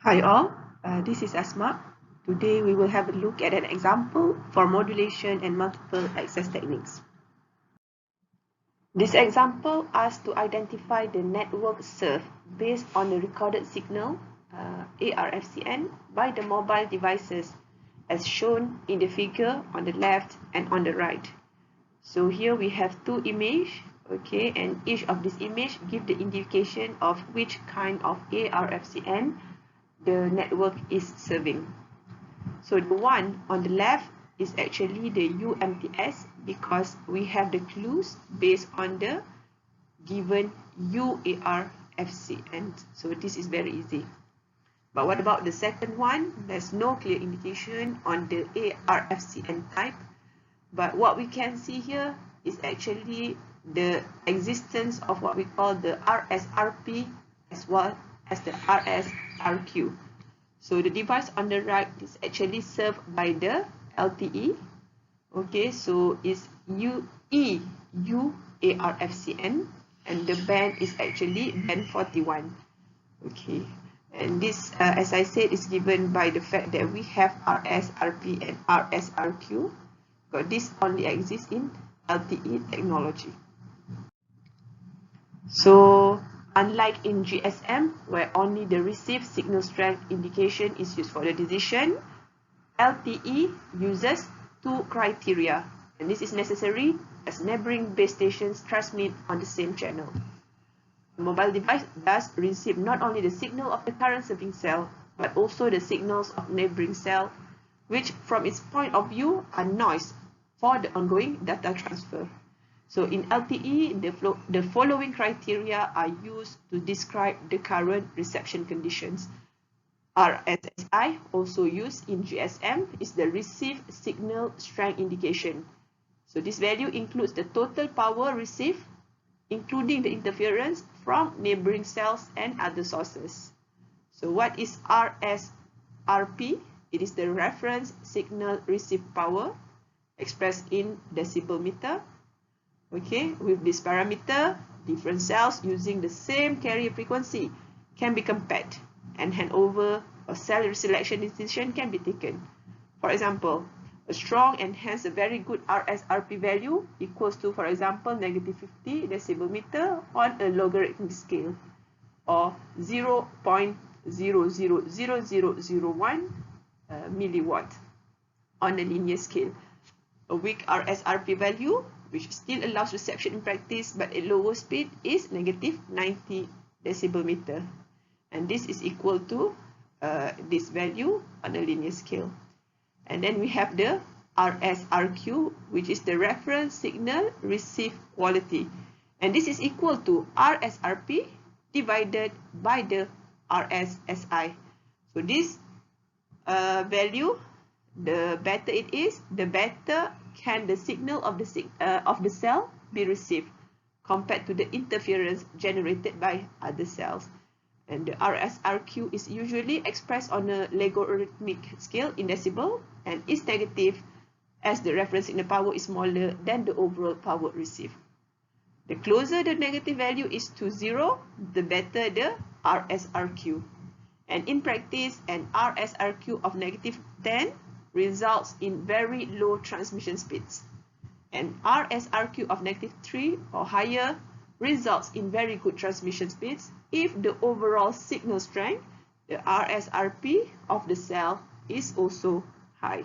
Hi all, this is Asma. Today we will have a look at an example for modulation and multiple access techniques. This example asks to identify the network served based on the recorded signal ARFCN by the mobile devices as shown in the figure on the left and on the right. So here we have two images, okay, and each of these images give the indication of which kind of ARFCN the network is serving. So the one on the left is actually the UMTS because we have the clues based on the given UARFCN. So this is very easy. But what about the second one? There's no clear indication on the ARFCN type. But what we can see here is actually the existence of what we call the RSRP as well as the RSRQ. So the device on the right is actually served by the LTE. Okay, so it's UARFCN and the band is actually band 41. Okay, and this, as I said, is given by the fact that we have RSRP and RSRQ. But this only exists in LTE technology. So unlike in GSM, where only the received signal strength indication is used for the decision, LTE uses two criteria, and this is necessary as neighboring base stations transmit on the same channel. The mobile device does receive not only the signal of the current serving cell, but also the signals of neighboring cell, which from its point of view are noise for the ongoing data transfer. So in LTE, the following criteria are used to describe the current reception conditions. RSSI, also used in GSM, is the received signal strength indication. So this value includes the total power received, including the interference from neighboring cells and other sources. So what is RSRP? It is the reference signal received power expressed in decibel meter. Okay, with this parameter, different cells using the same carrier frequency can be compared and handover or cell selection decision can be taken. For example, a strong and hence a very good RSRP value equals to, for example, -50 decibel meter on a logarithmic scale or 0.000001 milliwatt on a linear scale. A weak RSRP value, which still allows reception in practice but at lower speed, is -90 decibel meter. And this is equal to this value on a linear scale. And then we have the RSRQ, which is the reference signal received quality. And this is equal to RSRP divided by the RSSI. So this value, the better it is, the better can the signal of the cell be received compared to the interference generated by other cells. And the RSRQ is usually expressed on a logarithmic scale in decibel and is negative as the reference signal power is smaller than the overall power received. The closer the negative value is to 0, the better the RSRQ. And in practice, an RSRQ of -10 results in very low transmission speeds. And RSRQ of -3 or higher results in very good transmission speeds if the overall signal strength, the RSRP of the cell, is also high.